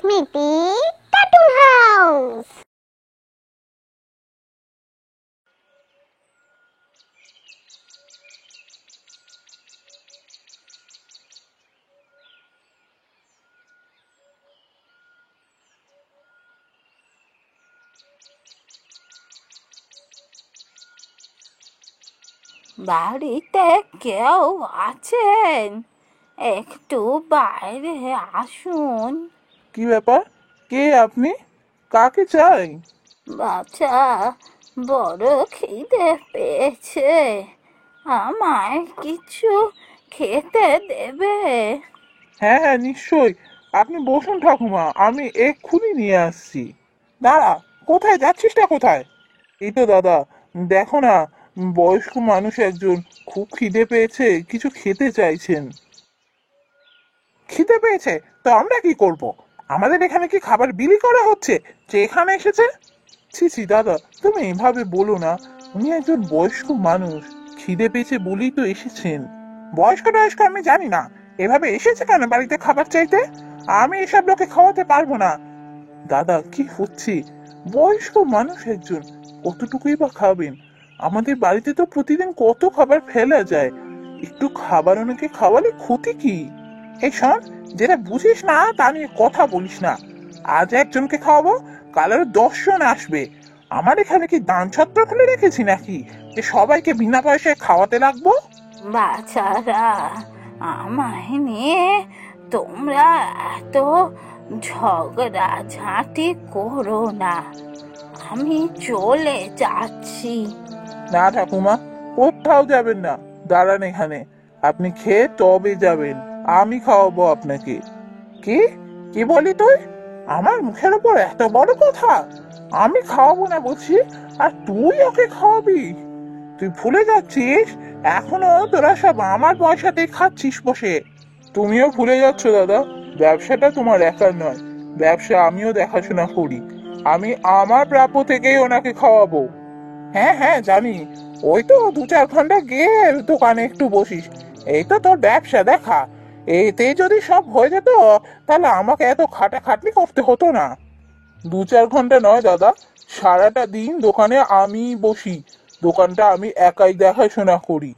স্মৃতি cartoon house. বাড়িতে কেউ আছেন? একটু বাইরে আসুন। কি ব্যাপার? কে আপনি? কাকে চাই? বাচ্চা, বড় খিদে পেয়েছে, আমায় কিছু খেতে দেবে? হ্যাঁ হ্যাঁ, নিশ্চয়ই। আপনি বসুন ঠাকুমা, আমি এক্ষুনি নিয়ে আসছি। দাঁড়া, কোথায় যাচ্ছিসটা কোথায়? এই তো দাদা, দেখো না, বয়স্ক মানুষ একজন খুব খিদে পেয়েছে, কিছু খেতে চাইছেন। খিদে পেয়েছে তো আমরা কি করব? আমাদের এখানে কি খাবার বিলি করা হচ্ছে যে এখানে এসেছে? ছি ছি দাদা, তুমি এভাবে বলো না। উনি একজন বয়স্ক মানুষ, খিদে পেয়েছে বলেই তো এসেছেন। বয়স্ক টয়স্ক আমি জানি না, এভাবে এসেছে কেন বাড়িতে খাবার চাইতে? আমি এসব লোকে খাওয়াতে পারবো না। দাদা, কি হচ্ছে? বয়স্ক মানুষ একজন, কতটুকুই বা খাবেন? আমাদের বাড়িতে তো প্রতিদিন কত খাবার ফেলা যায়, একটু খাবার ওনাকে খাওয়ালে ক্ষতি কি? এই শোন, যেটা বুঝিস না তা নিয়ে কথা বলিস না। আজ একজনকে খাওয়াবো, কাল আরো 10 জন আসবে। আমার এখানে কি দান ছত্র খুলে রেখেছি নাকি যে সবাইকে বিনা পয়সায় খাওয়াতে লাগবো? বাচ্চারা, আমায় নিয়ে তোমরা এত ঝগড়া ঝাঁটি করো না, আমি চলে যাচ্ছি। না ঠাকুমা, কোথাও যাবেন না, দাঁড়ান এখানে। আপনি খেয়ে তবে যাবেন, আমি খাওয়াবো আপনাকে। কি? কি বলি তুই? আমার মুখের উপর এত বড় কথা! আমি খাওয়াবো না বলছি, আর তুই ওকে খাওয়াবি? তুই ভুলে যাচ্ছিস এখনো তোরা সব আমার পয়সাতেই খাচ্ছিস বসে। তুমিও ভুলে যাচ্ছ দাদা, ব্যবসাটা তোমার একার নয়, ব্যবসা আমিও দেখাশোনা করি। আমি আমার প্রাপ্য থেকেই ওনাকে খাওয়াবো। হ্যাঁ হ্যাঁ, জানি। ওই তো 2-4 ঘন্টা গিয়ে দোকানে একটু বসিস, এই তো তোর ব্যবসা দেখা। এতে যদি সব হয়ে যেত, তাহলে আমাকে এত খাটাখাটনি করতে হতো না। 2-4 ঘন্টা নয় দাদা, সারাটা দিন দোকানে আমি বসি, দোকানটা আমি একাই দেখাশোনা করি।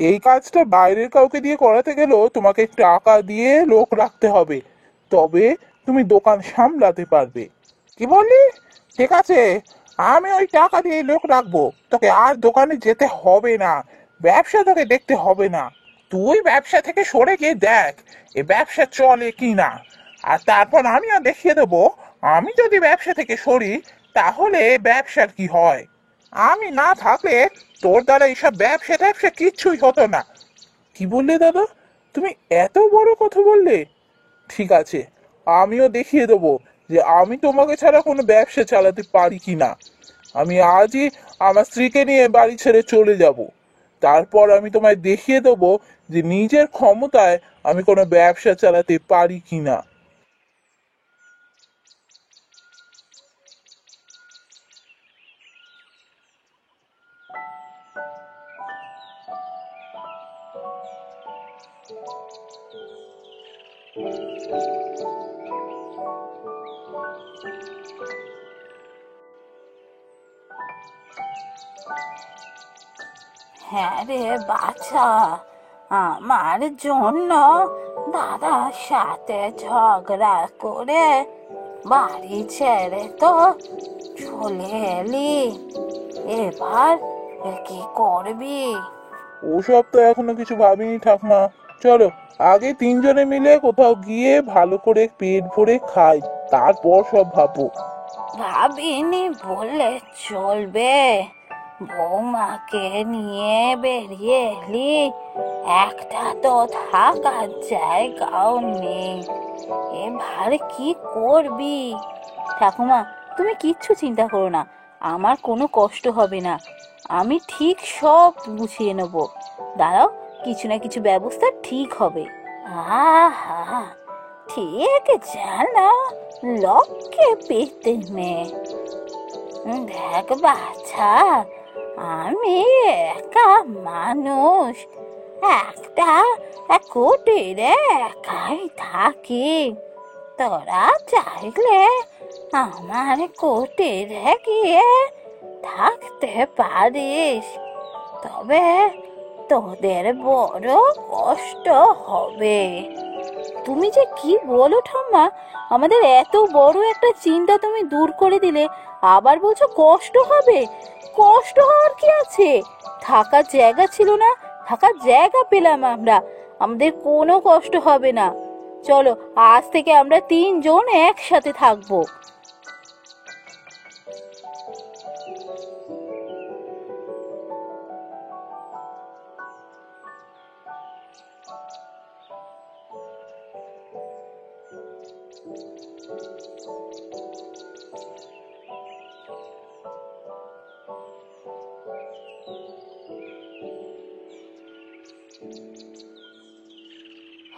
এই কাজটা বাইরের কাউকে দিয়ে করাতে গেলেও তোমাকে টাকা দিয়ে লোক রাখতে হবে, তবে তুমি দোকান সামলাতে পারবে। কি বললি? ঠিক আছে, আমি ওই টাকা দিয়ে লোক রাখবো, তোকে আর দোকানে যেতে হবে না, ব্যবসা তোকে দেখতে হবে না। তুই ব্যবসা থেকে সরে গিয়ে দেখ এ ব্যবসা চলে কি না, আর তারপর আমিও দেখিয়ে দেবো আমি যদি ব্যবসা থেকে সরি তাহলে ব্যবসার কি হয়। আমি না থাকলে তোর দ্বারা এইসব ব্যবসা ট্যাবসা কিচ্ছুই হতো না। কি বললে দাদা? তুমি এত বড় কথা বললে? ঠিক আছে, আমিও দেখিয়ে দেবো যে আমি তোমাকে ছাড়া কোনো ব্যবসা চালাতে পারি কিনা। আমি আজই আমার স্ত্রীকে নিয়ে বাড়ি ছেড়ে চলে যাব, তারপর আমি তোমায় দেখিয়ে দেবো যে নিজের ক্ষমতায় আমি কোনো ব্যবসা চালাতে পারি কিনা। হ্যাঁ রে বাছা, আমার জন্য দাদার সাথে ঝগড়া করে বাড়ি ছেড়ে তো চলে এলি, এবার কি করবি? ওসব তো এখনো কিছু ভাবিনি ঠাকুমা। চলো, আগে 3 জনে মিলে কোথাও গিয়ে ভালো করে পেট ভরে খাই, তারপর সব ভাববো। ভাবিনি বললে চলবে, বৌমাকে নিয়ে বেরিয়ে এলি, একটা তো থাকার জায়গাও নেই, এবার কি করবি? ঠাকুমা, তুমি কিচ্ছু চিন্তা করো না, আমার কোনো কষ্ট হবে না, আমি ঠিক সব গুছিয়ে নেব। দাঁড়াও, কিছু না কিছু ব্যবস্থা ঠিক হবে। আহা, ঠিক যেন লক্ষ্যে পেতে নে। দেখ বাছা, আমি একা মানুষ, একটা কুটিরে একাই থাকি, তোরা চাইলে আমার কুটিরে গিয়ে থাকতে পারিস, তবে তোদের বড় কষ্ট হবে। তুমি যে কি বলো ঠাম্মা, আমাদের এত বড় একটা চিন্তা তুমি দূর করে দিলে, আবার বলছো কষ্ট হবে? কষ্ট হওয়ার কি আছে? থাকার জায়গা ছিল না, থাকার জায়গা পেলাম আমরা, আমাদের কোনো কষ্ট হবে না। চলো, আজ থেকে আমরা 3 জন একসাথে থাকবো।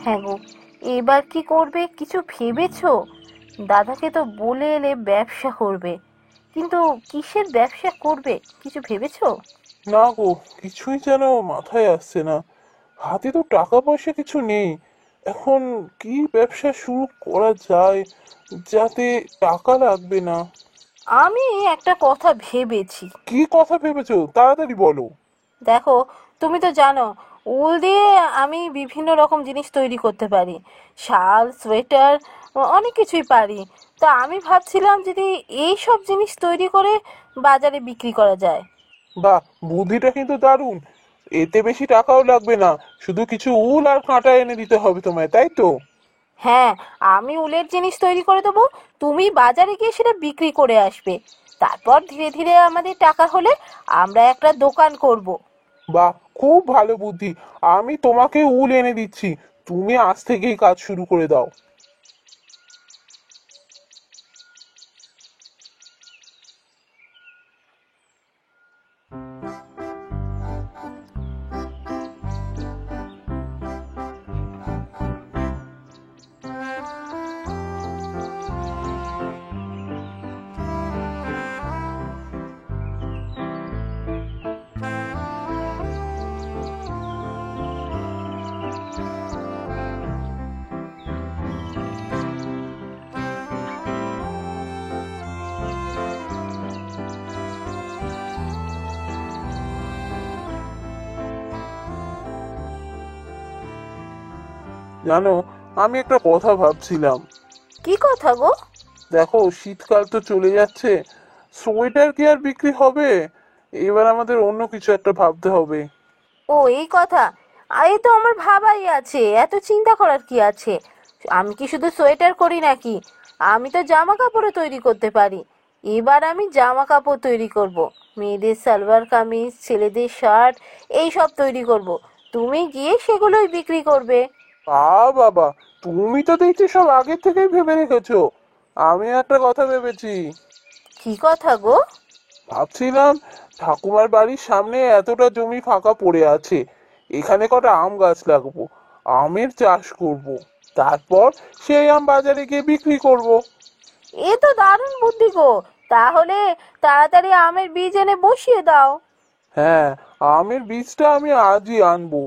হ্যাঁ গো, এবার কি করবে কিছু ভেবেছো? দাদাকে তো বলে এলে ব্যবসা করবে, কিন্তু কিসের ব্যবসা করবে কিছু ভেবেছো? না গো, কিছুই যেন মাথায় আসছে না। হাতে তো টাকা পয়সা কিছু নেই। এখন কি ব্যবসা শুরু করা যায় যাতে টাকা লাগবে না? আমি একটা কথা ভেবেছি। কি কথা ভেবেছো, তাড়াতাড়ি বলো। দেখো, তুমি তো জানো উল দিয়ে আমি বিভিন্ন রকম জিনিস তৈরি করতে পারি, শাল, সোয়েটার, অনেক কিছুই পারি। তা আমি ভাবছিলাম যদি এই সব জিনিস তৈরি করে বাজারে বিক্রি করা যায়। বাহ, বুদ্ধিটা কিন্তু দারুণ। এতে বেশি টাকাও লাগবে না, শুধু কিছু উল আর কাঁটা এনে দিতে হবে তোমায়, তাই তো? হ্যাঁ, আমি উলের জিনিস তৈরি করে দেবো, তুমি বাজারে গিয়ে সেটা বিক্রি করে আসবে। তারপর ধীরে ধীরে আমাদের টাকা হলে আমরা একটা দোকান করব। বাহ, খুব ভালো বুদ্ধি। আমি তোমাকে উল এনে দিচ্ছি, তুমি আজ থেকেই কাজ শুরু করে দাও। জানো, আমি একটা কথা ভাবছিলাম। কি কথা গো? দেখো, শীতকাল তো চলে যাচ্ছে, সোয়েটার কি আর বিক্রি হবে? এবার আমাদের অন্য কিছু একটা ভাবতে হবে। ও এই কথা, এই তো আমার ভাবাই আছে, এত চিন্তা করার কি আছে? আমি কি শুধু সোয়েটার করি নাকি? আমি তো জামা কাপড়ও তৈরি করতে পারি। এবার আমি জামা কাপড় তৈরি করব, মেয়েদের সালোয়ার কামিজ, ছেলেদের শার্ট, এই সব তৈরি করব। তুমি গিয়ে সেগুলোই বিক্রি করবে। বাবা, তুমি তো দেখছি সব আগে থেকেই ভেবে রেখেছো। আমি একটা কথা ভেবেছি। কি কথা গো? ভাবছিলাম, ঠাকুমার বাড়ির সামনে এতটা জমি ফাঁকা পড়ে আছে, এখানে কটা আম গাছ লাগাবো, আমের চাষ করব। তারপর সেই আম বাজারে গিয়ে বিক্রি করব। এ তো দারুণ বুদ্ধি গো। তাহলে তাড়াতাড়ি আমের বীজ এনে বসিয়ে দাও। হ্যাঁ, আমের বীজটা আমি আজই আনবো।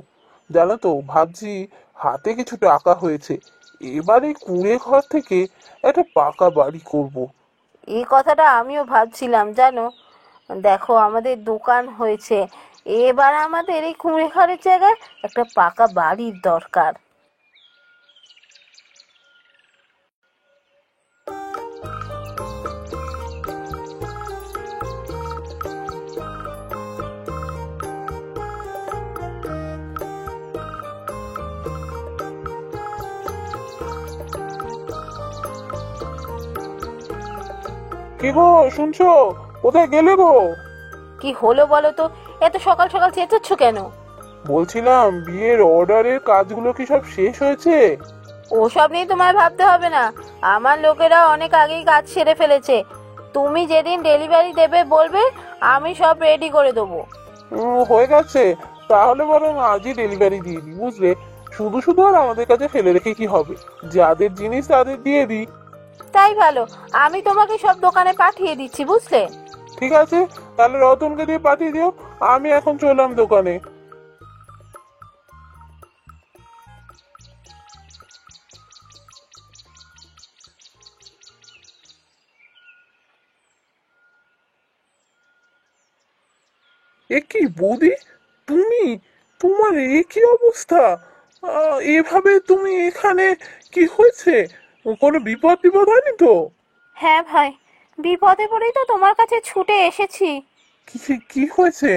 জানো তো, ভাবছি হাতে কিছু টাকা হয়েছে, এবার এই কুঁড়ে ঘর থেকে একটা পাকা বাড়ি করব। এই কথাটা আমিও ভাবছিলাম জানো। দেখো, আমাদের দোকান হয়েছে, এবার আমাদের এই কুঁড়ে ঘরের জায়গায় একটা পাকা বাড়ির দরকার। কি গো, শুনছো? কোথায় গেলে গো? কি হলো বলো তো, এত সকাল সকাল চেঁচাচ্ছ কেন? বলছিলাম, বিয়ের অর্ডারের কাজগুলো কি সব শেষ হয়েছে? ওসব নিয়ে তোমায় ভাবতে হবে না, আমার লোকেরা অনেক আগেই কাজ সেরে ফেলেছে। তুমি যেদিন ডেলিভারি দেবে বলবে, আমি সব রেডি করে দেবো। হয়ে গেছে। তাহলে বরং আজই ডেলিভারি দিয়ে দিই, বুঝলে? শুধু শুধু আর আমাদের কাছে ফেলে রেখে কি হবে? যাদের জিনিস তাদের দিয়ে দিই। তাই ভালো, আমি তোমাকে সব দোকানে পাঠিয়ে দিচ্ছি, বুঝলে? ঠিক আছে, তাহলে রতনকে দিয়ে পাঠিয়ে দিও। আমি এখন চললাম দোকানে। এ কি বৌদি, তুমি, তোমার এ কি অবস্থা? এভাবে তুমি এখানে, কি হয়েছে? কোনো বিপদ টিপদ হয়নি তো? হ্যাঁ ভাই, বিপদে পড়েই তো তোমার কাছে ছুটে এসেছি। কি কি কি হয়েছে?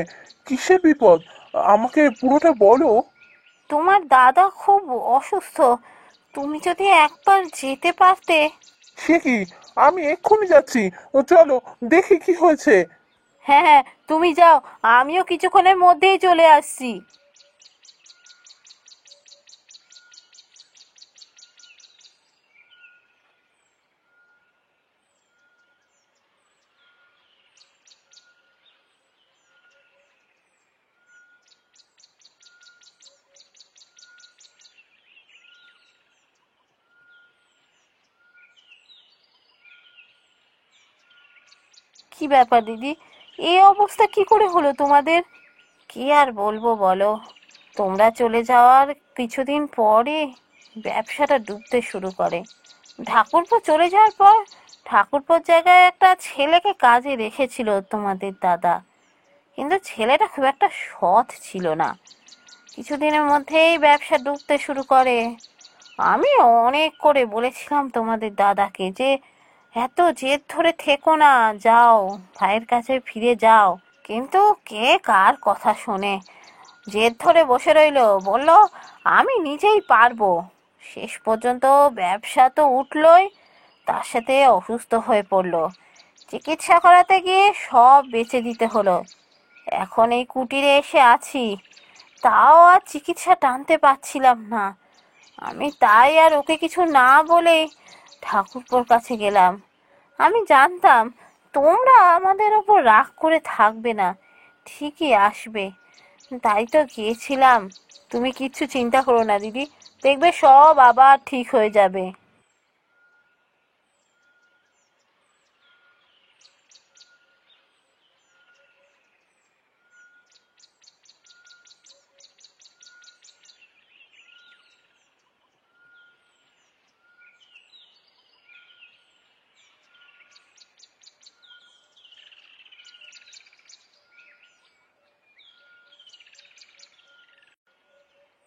কিসের বিপদ? আমাকে পুরোটা বলো। তোমার দাদা খুব অসুস্থ, তুমি যদি একবার যেতে পারতে। সে কি, আমি এক্ষুনি যাচ্ছি। ও চলো, দেখি কি হয়েছে। হ্যাঁ হ্যাঁ, তুমি যাও, আমিও কিছুক্ষণের মধ্যেই চলে আসছি। কি ব্যাপার দিদি, এই অবস্থা কি করে হলো তোমাদের? কি আর বলবো বলো, তোমরা চলে যাওয়ার কিছুদিন পরে ব্যবসাটা ডুবতে শুরু করে। ঠাকুরপো চলে যাওয়ার পর ঠাকুরপোর জায়গায় একটা ছেলেকে কাজে রেখেছিল তোমাদের দাদা, কিন্তু ছেলেটা খুব একটা সৎ ছিল না। কিছুদিনের মধ্যেই ব্যবসা ডুবতে শুরু করে। আমি অনেক করে বলেছিলাম তোমাদের দাদাকে যে এত জেদ ধরে থেকো না, যাও ভাইয়ের কাছে ফিরে যাও, কিন্তু কে কার কথা শোনে। জেদ ধরে বসে রইলো, বলল আমি নিজেই পারবো। শেষ পর্যন্ত ব্যবসা তো উঠলই, তার সাথে অসুস্থ হয়ে পড়লো। চিকিৎসা করাতে গিয়ে সব বেচে দিতে হলো। এখন এই কুটিরে এসে আছি, তাও আর চিকিৎসা টানতে পারছিলাম না। আমি তাই আর ওকে কিছু না বলে ঠাকুরপোর কাছে গেলাম। আমি জানতাম তোমরা আমাদের ওপর রাগ করে থাকবে না, ঠিকই আসবে, তাই তো গিয়েছিলাম। তুমি কিচ্ছু চিন্তা করো না দিদি, দেখবে সব আবার ঠিক হয়ে যাবে।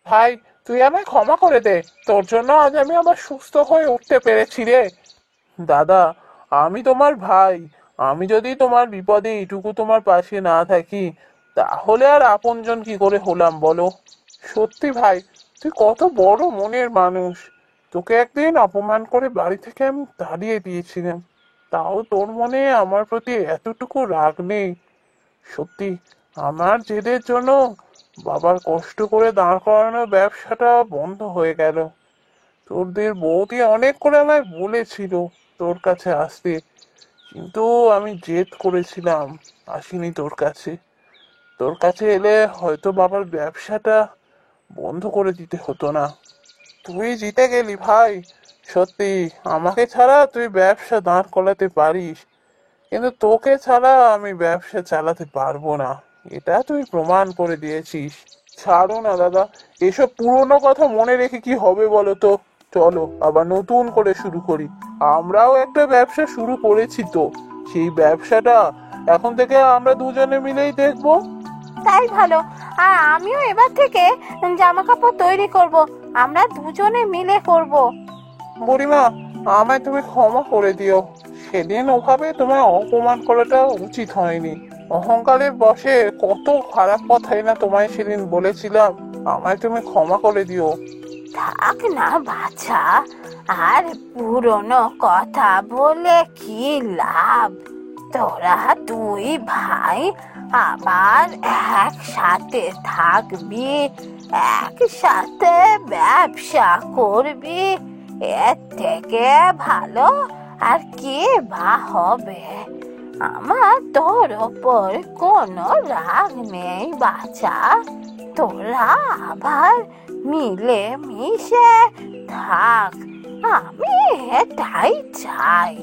ভাই, তুই আমায় ক্ষমা করে দে। তোর জন্য আজ আমি আবার সুস্থ হয়ে উঠতে পেরেছি রে। দাদা, আমি তোমার ভাই। আমি যদি তোমার বিপদে এইটুকু তোমার পাশে না থাকি, তাহলে আর আপনজন কি করে হলাম বলো? সত্যি ভাই, তুই কত বড় মনের মানুষ। তোকে একদিন অপমান করে বাড়ি থেকে আমি তাড়িয়ে দিয়েছিলাম, তাও তোর মনে আমার প্রতি এতটুকু রাগ নেই। সত্যি, আমার জেদের জন্য বাবার কষ্ট করে দাঁড় করানো ব্যবসাটা বন্ধ হয়ে গেল। তোদের বৌদি অনেক করে আমায় বলেছিল তোর কাছে আসতে, কিন্তু আমি জেদ করেছিলাম, আসিনি তোর কাছে। তোর কাছে এলে হয়তো বাবার ব্যবসাটা বন্ধ করে দিতে হতো না। তুই জিতে গেলি ভাই। সত্যি, আমাকে ছাড়া তুই ব্যবসা দাঁড় করাতে পারিস, কিন্তু তোকে ছাড়া আমি ব্যবসা চালাতে পারবো না, এটা তুই প্রমাণ করে দিয়েছিস। ছাড়ো না দাদা, এসব পুরনো কথা মনে রেখে কি হবে বলো তো? চলো আবার নতুন করে শুরু করি। আমরাও একটা ব্যবসা শুরু করেছি তো, সেই ব্যবসাটা এখন থেকে আমরা দুজনে মিলেই দেখবো। তাই ভালো, আর আমিও এবার থেকে জামা কাপড় তৈরি করব, আমরা দুজনে মিলে করব। বুড়িমা, আমায় তুমি ক্ষমা করে দিও। সেদিন ওভাবে তোমায় অপমান করাটা উচিত হয়নি। অহংকারের বশে কত খারাপ কথাই না তোমায় সেদিন বলেছিলাম। আমায় তুমি ক্ষমা করে দিও। থাক না বাছা, আর পুরনো কথা বলে কি লাভ? তোরা দুই ভাই আবার একসাথে থাকবি, একসাথে ব্যবসা করবি, এর থেকে ভালো আর কি বা হবে? আমার তোর ওপর কোনো রাগ নেই বাছা, তোরা আবার মিলে মিশে থাক, আমি এটাই চাই।